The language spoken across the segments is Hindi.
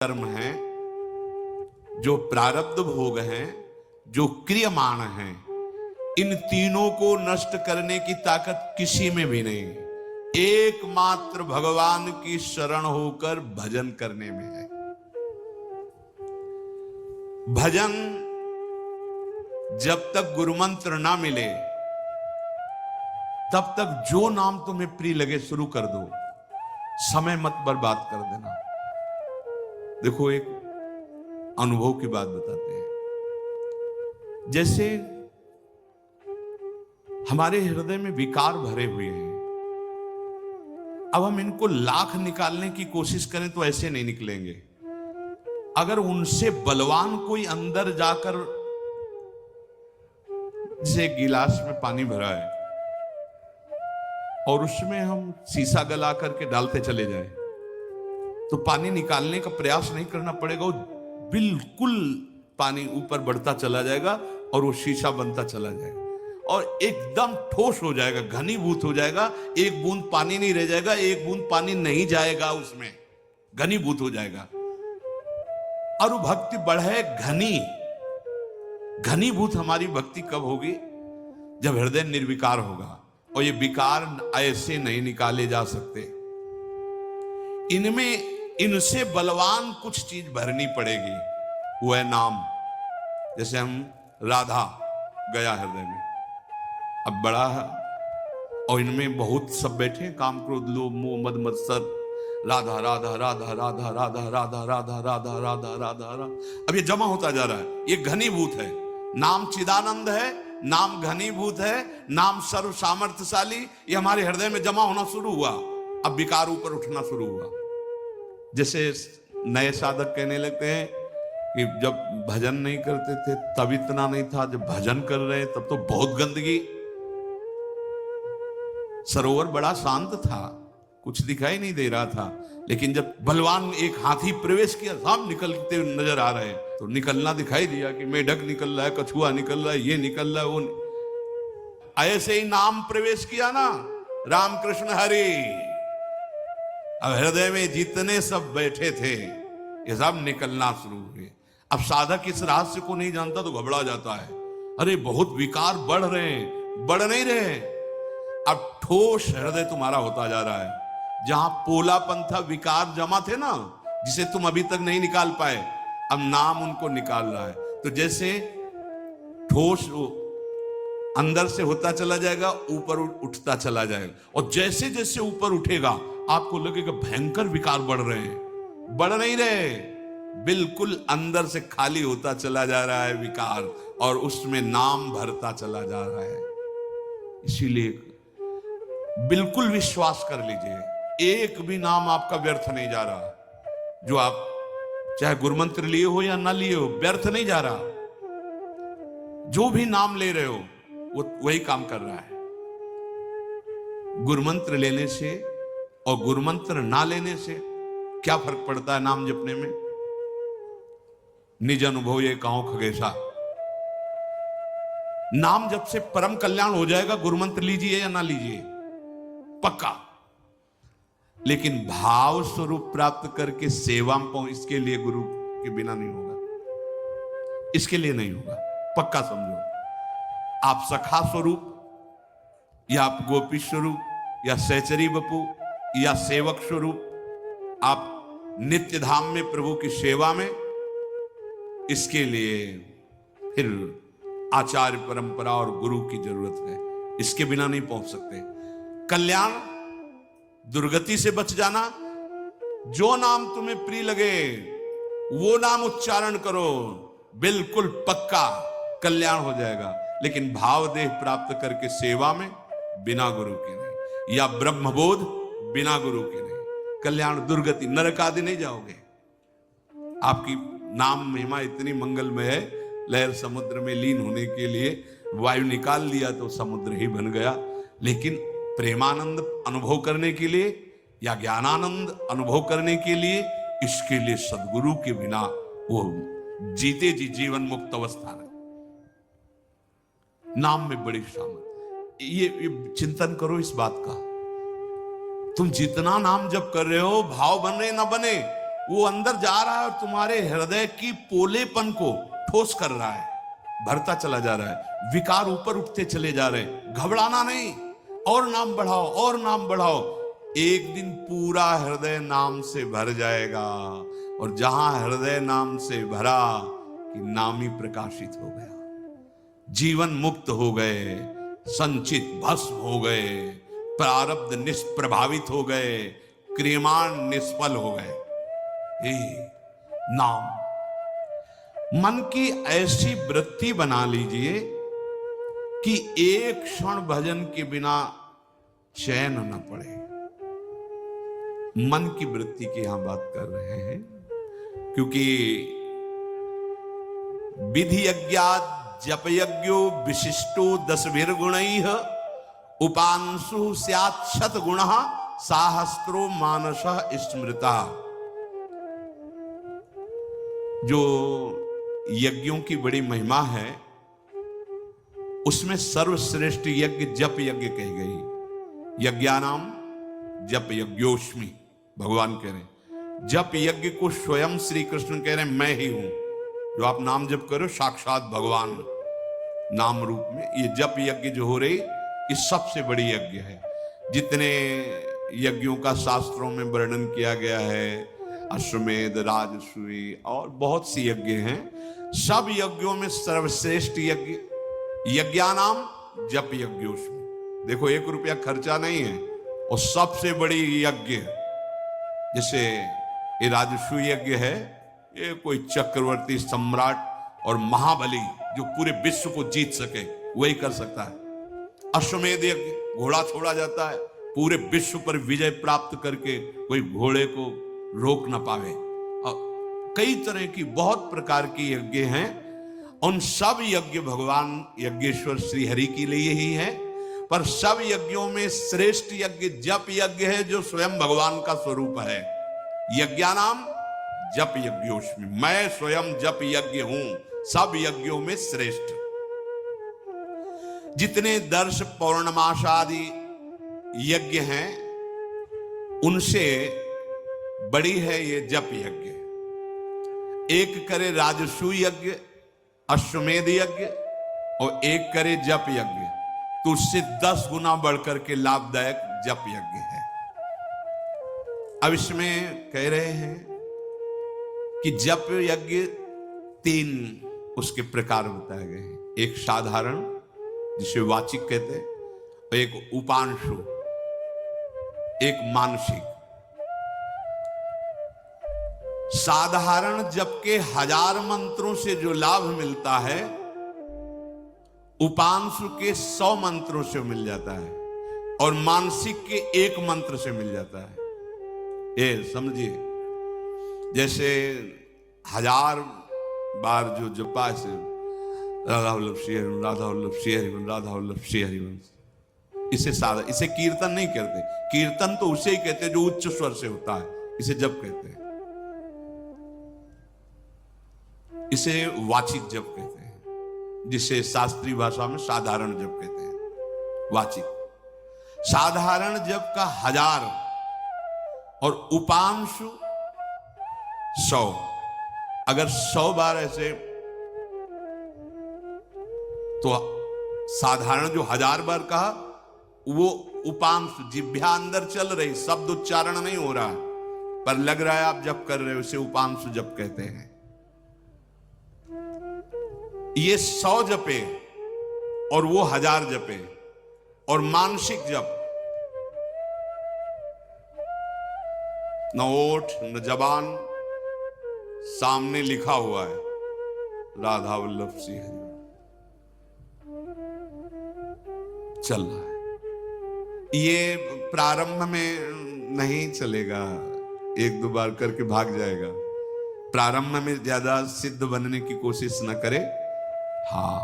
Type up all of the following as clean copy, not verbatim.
कर्म हैं, जो प्रारब्ध भोग हैं, जो क्रियमाण हैं, इन तीनों को नष्ट करने की ताकत किसी में भी नहीं, एकमात्र भगवान की शरण होकर भजन करने में है। भजन जब तक गुरुमंत्र ना मिले तब तक जो नाम तुम्हें प्रिय लगे शुरू कर दो, समय मत बर्बाद कर देना। देखो, एक अनुभव की बात बताते हैं। जैसे हमारे हृदय में विकार भरे हुए हैं, अब हम इनको लाख निकालने की कोशिश करें तो ऐसे नहीं निकलेंगे। अगर उनसे बलवान कोई अंदर जाकर, जैसे गिलास में पानी भरा है और उसमें हम शीशा गला करके डालते चले जाएं, तो पानी निकालने का प्रयास नहीं करना पड़ेगा, वो बिल्कुल पानी ऊपर बढ़ता चला जाएगा और वो शीशा बनता चला जाएगा और एकदम ठोस हो जाएगा, घनीभूत हो जाएगा। एक बूंद पानी नहीं रह जाएगा, एक बूंद पानी नहीं जाएगा, उसमें घनीभूत हो जाएगा। और वो भक्ति बढ़े घनीभूत हमारी भक्ति कब होगी? जब हृदय निर्विकार होगा। और ये विकार ऐसे नहीं निकाले जा सकते, इनमें इनसे बलवान कुछ चीज भरनी पड़ेगी, वो है नाम। जैसे हम राधा गया हृदय में, अब बड़ा है और इनमें बहुत सब बैठे हैं, काम क्रोध लोभ मोह मद मत्सर, राधा राधा राधा राधा राधा राधा राधा राधा राधा राधा राधा। अब ये जमा होता जा रहा है, ये घनीभूत है। नाम चिदानंद है, नाम घनीभूत है, नाम सर्व सामर्थ्यशाली। ये हमारे हृदय में जमा होना शुरू हुआ, अब विकार ऊपर उठना शुरू हुआ। जैसे नए साधक कहने लगते हैं कि जब भजन नहीं करते थे तब इतना नहीं था, जब भजन कर रहे तब तो बहुत गंदगी। सरोवर बड़ा शांत था, कुछ दिखाई नहीं दे रहा था, लेकिन जब बलवान एक हाथी प्रवेश किया, सब निकलते नजर आ रहे हैं, तो निकलना दिखाई दिया कि मेढक निकल रहा है, कछुआ निकल रहा है, ये निकल रहा है, वो। ऐसे ही नाम प्रवेश किया ना, राम कृष्ण हरि। अब हृदय में जितने सब बैठे थे ये सब निकलना शुरू हुए। अब साधक इस रहस्य को नहीं जानता तो घबरा जाता है, अरे बहुत विकार बढ़ रहे हैं, बढ़ नहीं रहे। अब ठोस हृदय तुम्हारा होता जा रहा है। जहां पोलापन था, विकार जमा थे ना, जिसे तुम अभी तक नहीं निकाल पाए, अब नाम उनको निकाल रहा है। तो जैसे ठोस अंदर से होता चला जाएगा, ऊपर उठता चला जाएगा, और जैसे जैसे ऊपर उठेगा आपको लगेगा भयंकर विकार बढ़ रहे हैं। बढ़ नहीं रहे, बिल्कुल अंदर से खाली होता चला जा रहा है विकार, और उसमें नाम भरता चला जा रहा है। इसीलिए बिल्कुल विश्वास कर लीजिए, एक भी नाम आपका व्यर्थ नहीं जा रहा। जो आप चाहे गुरुमंत्र लिए हो या ना लिए हो, व्यर्थ नहीं जा रहा। जो भी नाम ले रहे हो वो वही काम कर रहा है। गुरुमंत्र लेने से और गुरुमंत्र ना लेने से क्या फर्क पड़ता है नाम जपने में? निज अनुभव ये कहो खगेशा, नाम जप से परम कल्याण हो जाएगा, गुरुमंत्र लीजिए या ना लीजिए, पक्का। लेकिन भाव स्वरूप प्राप्त करके सेवा में पहुंच, इसके लिए गुरु के बिना नहीं होगा, इसके लिए नहीं होगा, पक्का समझो। आप सखा स्वरूप या आप गोपी स्वरूप या सहचरी बपू या सेवक स्वरूप, आप नित्य धाम में प्रभु की सेवा में, इसके लिए फिर आचार्य परंपरा और गुरु की जरूरत है, इसके बिना नहीं पहुंच सकते। कल्याण, दुर्गति से बच जाना, जो नाम तुम्हें प्रिय लगे वो नाम उच्चारण करो, बिल्कुल पक्का कल्याण हो जाएगा। लेकिन भाव देह प्राप्त करके सेवा में बिना गुरु के नहीं, या ब्रह्मबोध बिना गुरु के नहीं, कल्याण दुर्गति नरक आदि नहीं जाओगे। आपकी नाम महिमा इतनी मंगलमय है, लहर समुद्र में लीन होने के लिए वायु निकाल दिया तो समुद्र ही बन गया। लेकिन प्रेमानंद अनुभव करने के लिए या ज्ञानानंद अनुभव करने के लिए, इसके लिए सदगुरु के बिना वो जीते जी जीवन मुक्त अवस्था है। नाम में बड़ी सामर्थ। ये चिंतन करो इस बात का, तुम जितना नाम जप कर रहे हो, भाव बने ना बने, वो अंदर जा रहा है और तुम्हारे हृदय की पोलेपन को ठोस कर रहा है, भरता चला जा रहा है, विकार ऊपर उठते चले जा रहे हैं। घबराना नहीं, और नाम बढ़ाओ और नाम बढ़ाओ, एक दिन पूरा हृदय नाम से भर जाएगा। और जहां हृदय नाम से भरा कि नाम ही प्रकाशित हो गया, जीवन मुक्त हो गए, संचित भस्म हो गए, प्रारब्ध निष्प्रभावित हो गए, क्रियमाण निष्फल हो गए। नाम मन की ऐसी वृत्ति बना लीजिए कि एक क्षण भजन के बिना चैन न पड़े। मन की वृत्ति की यहां बात कर रहे हैं, क्योंकि विधि यज्ञात् जप यज्ञो विशिष्टो 10 गुणैः उपांशु स्यात् शत गुणः साहस्रो मानसः स्मृता। जो यज्ञों की बड़ी महिमा है, उसमें सर्वश्रेष्ठ यज्ञ जप यज्ञ कही गई। यज्ञानाम जप यज्ञोस्मि, भगवान कह रहे हैं। जप यज्ञ को स्वयं श्री कृष्ण कह रहे हैं, मैं ही हूं। जो आप नाम जप करो, साक्षात भगवान नाम रूप में। ये जप यज्ञ जो हो रही, ये सबसे बड़ी यज्ञ है। जितने यज्ञों का शास्त्रों में वर्णन किया गया है, अश्वमेध, राजसूय और बहुत सी यज्ञ हैं, सब यज्ञों में सर्वश्रेष्ठ यज्ञ यज्ञानाम जप यज्ञोस्मि। देखो, 1 रुपया खर्चा नहीं है, और सबसे बड़ी यज्ञ, जैसे ये राजसूय यज्ञ है, ये कोई चक्रवर्ती सम्राट और महाबली जो पूरे विश्व को जीत सके वही कर सकता है। अश्वमेध यज्ञ, घोड़ा छोड़ा जाता है, पूरे विश्व पर विजय प्राप्त करके कोई घोड़े को रोक ना पावे। और कई तरह की बहुत प्रकार की यज्ञ हैं। उन सब यज्ञ भगवान यज्ञेश्वर श्री हरि के लिए ही है, पर सब यज्ञों में श्रेष्ठ यज्ञ जप यज्ञ है, जो स्वयं भगवान का स्वरूप है। यज्ञानाम जप यज्ञोस्मि, मैं स्वयं जप यज्ञ हूं, सब यज्ञों में श्रेष्ठ। जितने दर्श पौर्णमासादि यज्ञ हैं, उनसे बड़ी है ये जप यज्ञ। एक करे राजसूय यज्ञ, अश्वमेध यज्ञ, और एक करे जप यज्ञ, तो उससे 10 गुना बढ़कर के लाभदायक जप यज्ञ है। अब इसमें कह रहे हैं कि जप यज्ञ 3 उसके प्रकार बताए गए हैं। एक साधारण, जिसे वाचिक कहते हैं, और एक उपांशु, एक मानसिक। साधारण जप के 1000 मंत्रों से जो लाभ मिलता है, उपांशु के 100 मंत्रों से मिल जाता है, और मानसिक के 1 मंत्र से मिल जाता है। ये समझिए, जैसे 1000 बार जो जपा से राधा वल्लभ श्री हरिवंश, राधा वल्लभ श्री हरिवंश, राधा वल्लभ श्री हरिवंश, इसे कीर्तन नहीं कहते। कीर्तन तो उसे ही कहते हैं जो उच्च स्वर से होता है, इसे जप कहते हैं। इसे वाचिक जप कहते हैं, जिसे शास्त्रीय भाषा में साधारण जप कहते हैं। वाचिक साधारण जप का 1000 और उपांशु 100। अगर 100 बार ऐसे, तो साधारण जो 1000 बार कहा, वो उपांशु, जिह्वा अंदर चल रही, शब्द उच्चारण नहीं हो रहा, पर लग रहा है आप जप कर रहे हो, उसे उपांशु जप कहते हैं। ये 100 जपे और वो 1000 जपे। और मानसिक जप, न ओठ न जबान, सामने लिखा हुआ है राधा वल्लभ श्री हरि, चल रहा है। ये प्रारंभ में नहीं चलेगा, 1-2 बार करके भाग जाएगा। प्रारंभ में ज्यादा सिद्ध बनने की कोशिश न करे। हाँ,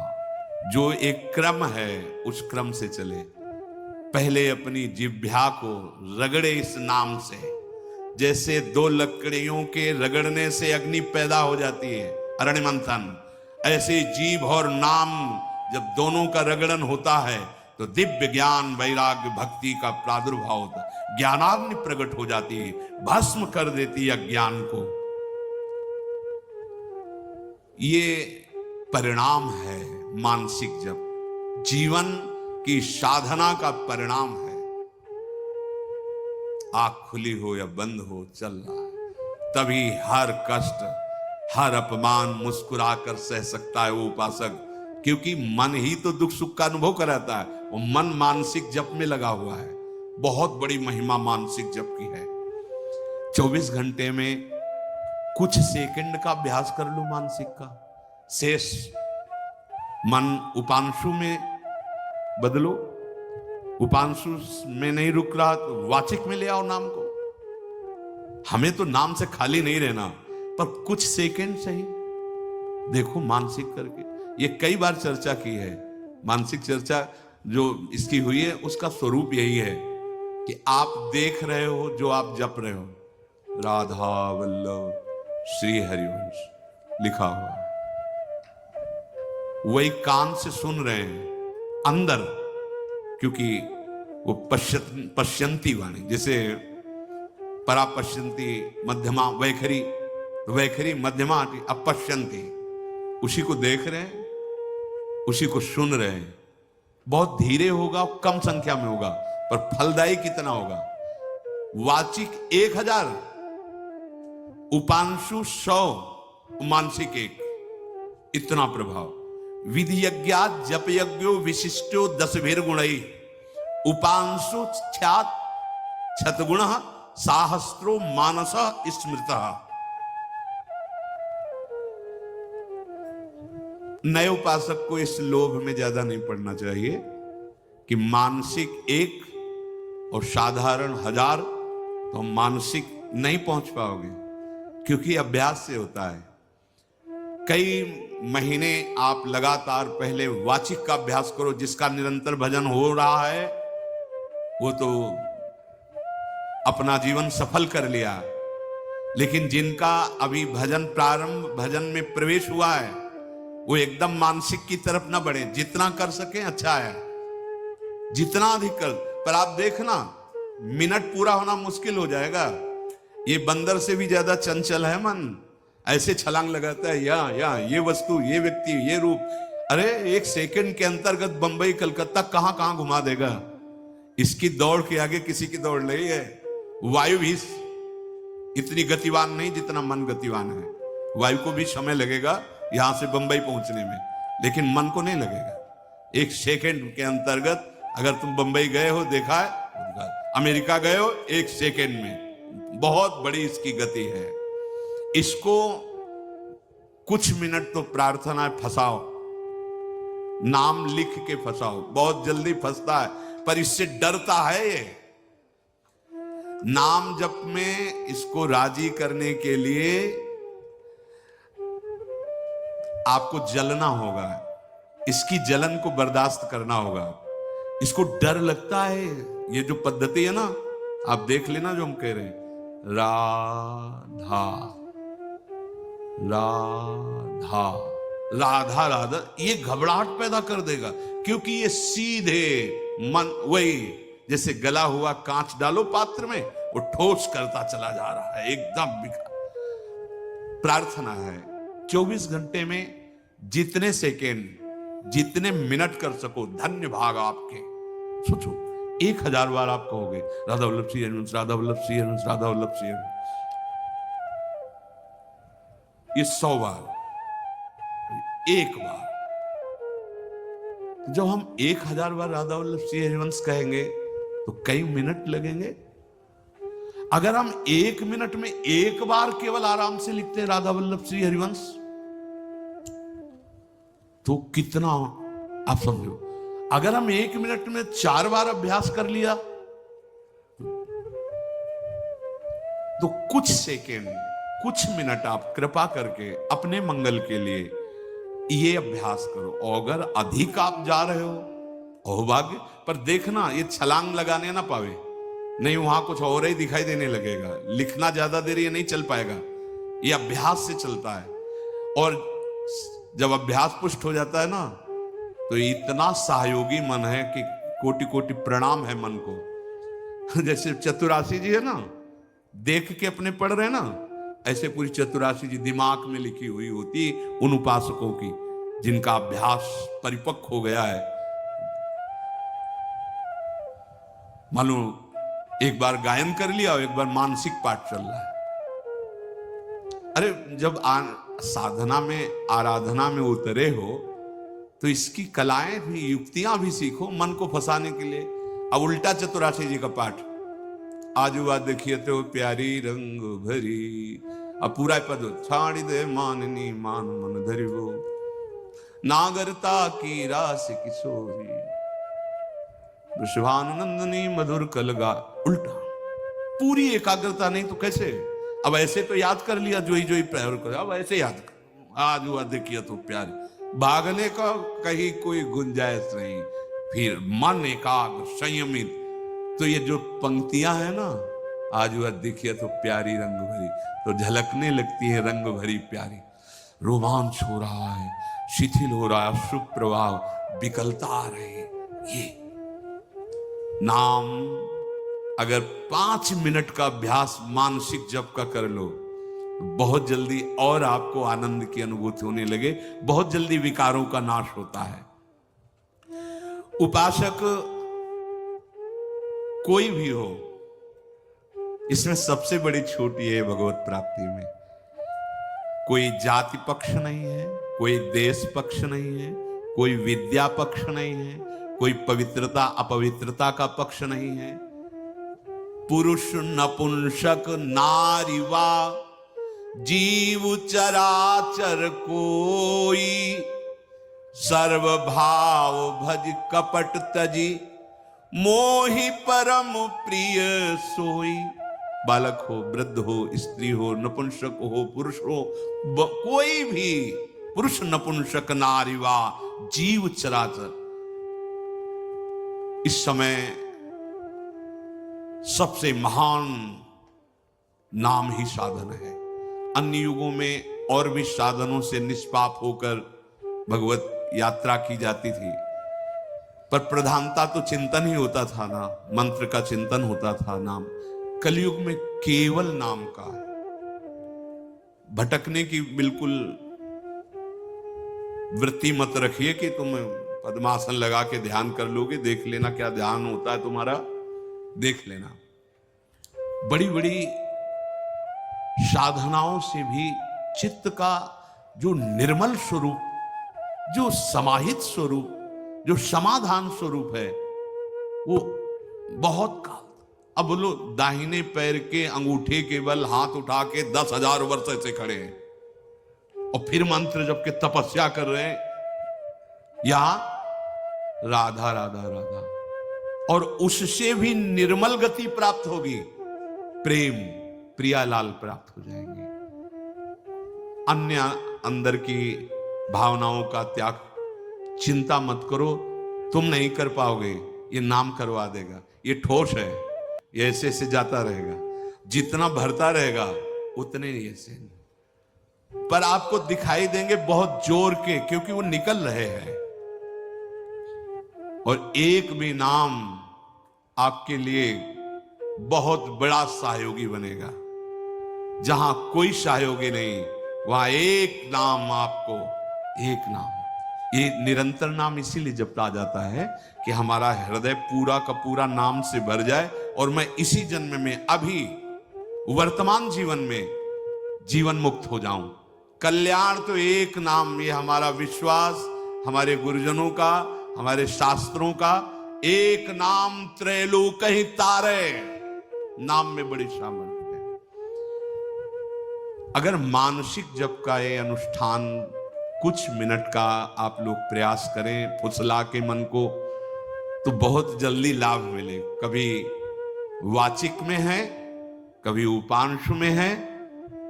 जो एक क्रम है उस क्रम से चले। पहले अपनी जिह्वा को रगड़े इस नाम से, जैसे 2 लकड़ियों के रगड़ने से अग्नि पैदा हो जाती है, अरण्य मंथन, ऐसे जीभ और नाम जब दोनों का रगड़न होता है तो दिव्य ज्ञान, वैराग्य, भक्ति का प्रादुर्भाव होता है। ज्ञानाग्नि प्रकट हो जाती है, भस्म कर देती है अज्ञान को। ये परिणाम है मानसिक जप, जीवन की साधना का परिणाम है। आंख खुली हो या बंद हो, चल रहा है, तभी हर कष्ट, हर अपमान मुस्कुराकर सह सकता है वो उपासक, क्योंकि मन ही तो दुख सुख का अनुभव कराता है। वो मन मानसिक जप में लगा हुआ है। बहुत बड़ी महिमा मानसिक जप की है। 24 घंटे में कुछ सेकंड का अभ्यास कर लो मानसिक का, शेष मन उपांशु में बदलो। उपांशु में नहीं रुक रहा तो वाचिक में ले आओ नाम को। हमें तो नाम से खाली नहीं रहना, पर कुछ सेकंड सही देखो मानसिक करके। ये कई बार चर्चा की है, मानसिक चर्चा जो इसकी हुई है उसका स्वरूप यही है कि आप देख रहे हो जो आप जप रहे हो, राधा वल्लभ श्री हरिवंश लिखा हुआ है, वही कान से सुन रहे हैं अंदर, क्योंकि वो पश्यंती वाणी, जैसे परा पश्यंती मध्यमा वैखरी, वैखरी मध्यमा अपश्यंती, उसी को देख रहे हैं, उसी को सुन रहे हैं। बहुत धीरे होगा, कम संख्या में होगा, पर फलदायी कितना होगा। वाचिक 1000, उपांशु 100, मानसिक 1, इतना प्रभाव। विधि यज्ञा जप यज्ञो विशिष्टो 10 गुणई, उपांशु ख्यात छतगुण साहस्रो मानस स्मृत। नए उपासक को इस लोभ में ज्यादा नहीं पड़ना चाहिए कि मानसिक 1 और साधारण 1000, तो मानसिक नहीं पहुंच पाओगे, क्योंकि अभ्यास से होता है। कई महीने आप लगातार पहले वाचिक का अभ्यास करो, जिसका निरंतर भजन हो रहा है वो तो अपना जीवन सफल कर लिया, लेकिन जिनका अभी भजन प्रारंभ, भजन में प्रवेश हुआ है, वो एकदम मानसिक की तरफ ना बढ़े। जितना कर सके अच्छा है, जितना अधिक कर, पर आप देखना मिनट पूरा होना मुश्किल हो जाएगा। ये बंदर से भी ज्यादा चंचल है मन, ऐसे छलांग लगाता है, या ये वस्तु, ये व्यक्ति, ये रूप। अरे 1 सेकंड के अंतर्गत बंबई कलकत्ता कहां कहां घुमा देगा। इसकी दौड़ के आगे किसी की दौड़ नहीं है। वायु भी इतनी गतिवान नहीं जितना मन गतिवान है। वायु को भी समय लगेगा यहां से बंबई पहुंचने में, लेकिन मन को नहीं लगेगा। 1 सेकंड के अंतर्गत अगर तुम बंबई गए हो, देखा है, अमेरिका गए हो, 1 सेकंड में, बहुत बड़ी इसकी गति है। इसको कुछ मिनट तो प्रार्थना फंसाओ, नाम लिख के फंसाओ, बहुत जल्दी फंसता है, पर इससे डरता है ये। नाम जप में इसको राजी करने के लिए आपको जलना होगा, इसकी जलन को बर्दाश्त करना होगा। इसको डर लगता है। ये जो पद्धति है ना, आप देख लेना जो हम कह रहे हैं, राधा राधा राधा राधा, ये घबराहट पैदा कर देगा, क्योंकि ये सीधे मन, वही जैसे गला हुआ कांच डालो पात्र में, वो ठोस करता चला जा रहा है, एकदम बिखरा। प्रार्थना है 24 घंटे में जितने सेकेंड, जितने मिनट कर सको, धन्य भाग आपके। सोचो 1000 बार आप कहोगे राधा वल्लभ श्री हरिवंश, राधा वल्लभ श्री हरिवंश, राधा वल्लभ श्री हरिवंश। ये 100 बार, 1 बार। जब हम 1000 बार राधा वल्लभ श्री हरिवंश कहेंगे तो कई मिनट लगेंगे। अगर हम 1 मिनट में 1 बार केवल आराम से लिखते हैं राधा वल्लभ श्री हरिवंश, तो कितना आप समझो। अगर हम 1 मिनट में 4 बार अभ्यास कर लिया तो कुछ सेकेंड, कुछ मिनट आप कृपा करके अपने मंगल के लिए ये अभ्यास करो। और अगर अधिक आप जा रहे हो, अहोभाग्य, पर देखना ये छलांग लगाने ना पावे, नहीं वहां कुछ और ही दिखाई देने लगेगा। लिखना ज्यादा देर ये नहीं चल पाएगा, ये अभ्यास से चलता है। और जब अभ्यास पुष्ट हो जाता है ना, तो इतना सहयोगी मन है कि कोटि कोटि प्रणाम है मन को। जैसे चतुरासी जी है ना, देख के अपने पढ़ रहे ना, ऐसे पूरी चतुराशी जी दिमाग में लिखी हुई होती उन उपासकों की जिनका अभ्यास परिपक्व हो गया है। मालूम एक बार गायन कर लिया और एक बार मानसिक पाठ चल रहा है। अरे जब साधना में आराधना में उतरे हो तो इसकी कलाएं भी युक्तियां भी सीखो मन को फंसाने के लिए। अब उल्टा चतुराशी जी का पाठ आजू बाज देखिए तो प्यारी रंग भरी, अब पूरा पद छाड़ी दे माननी मान मन धरी वो नागरता की रास किशोरी विश्वानंदनी मधुर कलगा। उल्टा पूरी एकाग्रता नहीं तो कैसे। अब ऐसे तो याद कर लिया जोई जोई प्रहर को, अब ऐसे याद कर आज हुआ देखिए तो प्यारे, भागने का कहीं कोई गुंजाइश नहीं। फिर मन एकाग्र संयमित। तो ये जो पंक्तियां है ना, आज हुआ देखिए तो प्यारी रंग भरी, तो झलकने लगती है रंग भरी प्यारी। रोमांच हो रहा है, शिथिल हो रहा है, शुभ प्रभाव विकलता आ रही है। ये नाम अगर 5 मिनट का अभ्यास मानसिक जप का कर लो तो बहुत जल्दी और आपको आनंद की अनुभूति होने लगे, बहुत जल्दी विकारों का नाश होता है। उपासक कोई भी हो, इसमें सबसे बड़ी छूट ये है भगवत प्राप्ति में, कोई जाति पक्ष नहीं है, कोई देश पक्ष नहीं है, कोई विद्या पक्ष नहीं है, कोई पवित्रता अपवित्रता का पक्ष नहीं है। पुरुष नपुंसक नारी वा जीव चराचर कोई, सर्वभाव भज कपट तजी मोहि परम प्रिय सोई। बालक हो, वृद्ध हो, स्त्री हो, नपुंसक हो, पुरुष हो, कोई भी, पुरुष नपुंसक नारी वा जीव चराचर, इस समय सबसे महान नाम ही साधन है। अन्य युगों में और भी साधनों से निष्पाप होकर भगवत यात्रा की जाती थी, पर प्रधानता तो चिंतन ही होता था ना, मंत्र का चिंतन होता था। नाम कलयुग में केवल नाम का है। भटकने की बिल्कुल वृत्ति मत रखिए कि तुम पद्मासन लगा के ध्यान कर लोगे, देख लेना क्या ध्यान होता है तुम्हारा, देख लेना। बड़ी बड़ी साधनाओं से भी चित्त का जो निर्मल स्वरूप, जो समाहित स्वरूप, जो समाधान स्वरूप है, वो बहुत काल। अब बोलो दाहिने पैर के अंगूठे के बल हाथ उठा के 10,000 वर्ष से खड़े हैं और फिर मंत्र जप के तपस्या कर रहे हैं, यहां राधा राधा राधा, और उससे भी निर्मल गति प्राप्त होगी, प्रेम प्रियालाल प्राप्त हो जाएंगे। अन्य अंदर की भावनाओं का त्याग, चिंता मत करो, तुम नहीं कर पाओगे, ये नाम करवा देगा। ये ठोस है, ये ऐसे ऐसे जाता रहेगा, जितना भरता रहेगा उतने ही ऐसे, पर आपको दिखाई देंगे बहुत जोर के, क्योंकि वो निकल रहे हैं। और एक भी नाम आपके लिए बहुत बड़ा सहयोगी बनेगा। जहां कोई सहयोगी नहीं, वहां एक नाम आपको, एक नाम। ये निरंतर नाम इसीलिए जपा जाता है कि हमारा हृदय पूरा का पूरा नाम से भर जाए और मैं इसी जन्म में, अभी वर्तमान जीवन में जीवन मुक्त हो जाऊं। कल्याण तो एक नाम, ये हमारा विश्वास, हमारे गुरुजनों का, हमारे शास्त्रों का, एक नाम त्रैलोक ही तारे। नाम में बड़ी सामर्थ्य है। अगर मानसिक जप का ये अनुष्ठान कुछ मिनट का आप लोग प्रयास करें फुसला के मन को, तो बहुत जल्दी लाभ मिले। कभी वाचिक में है, कभी उपांशु में है,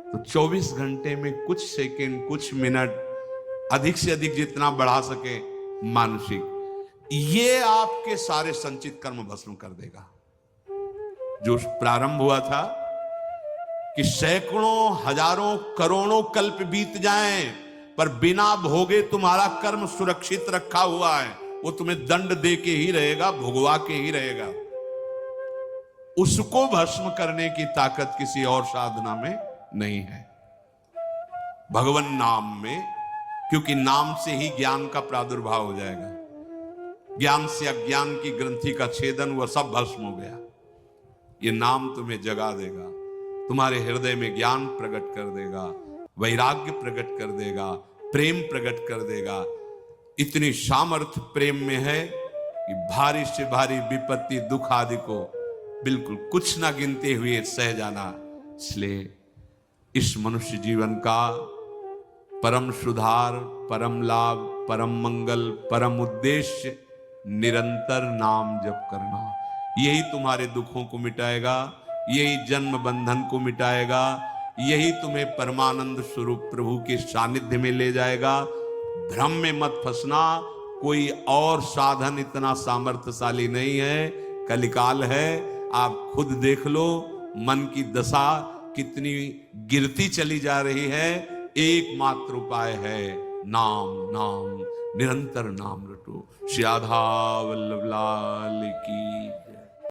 तो 24 घंटे में कुछ सेकंड, कुछ मिनट, अधिक से अधिक जितना बढ़ा सके मानसिक, ये आपके सारे संचित कर्म भस्म कर देगा। जो प्रारंभ हुआ था कि सैकड़ों, हजारों, करोड़ों कल्प बीत जाएं, पर बिना भोगे तुम्हारा कर्म सुरक्षित रखा हुआ है, वो तुम्हें दंड दे के ही रहेगा, भुगवा के ही रहेगा। उसको भस्म करने की ताकत किसी और साधना में नहीं है। भगवान नाम में, क्योंकि नाम से ही ज्ञान का प्रादुर्भाव हो जाएगा। ज्ञान से अज्ञान की ग्रंथि का छेदन हुआ, सब भस्म हो गया। ये नाम तुम्हें जगा देगा, तुम्हारे हृदय में ज्ञान प्रकट कर देगा, वैराग्य प्रकट कर देगा, प्रेम प्रकट कर देगा। इतनी सामर्थ्य प्रेम में है कि भारी से भारी विपत्ति दुख आदि को बिल्कुल कुछ ना गिनते हुए सह जाना। इसलिए इस मनुष्य जीवन का परम सुधार, परम लाभ, परम मंगल, परम उद्देश्य निरंतर नाम जप करना। यही तुम्हारे दुखों को मिटाएगा, यही जन्म बंधन को मिटाएगा, यही तुम्हें परमानंद स्वरूप प्रभु के सानिध्य में ले जाएगा। भ्रम में मत फंसना, कोई और साधन इतना सामर्थ्यशाली नहीं है। कलिकाल है, आप खुद देख लो मन की दशा कितनी गिरती चली जा रही है। एकमात्र उपाय है नाम, नाम, निरंतर नाम रटो। श्री राधा वल्लभ लाल की।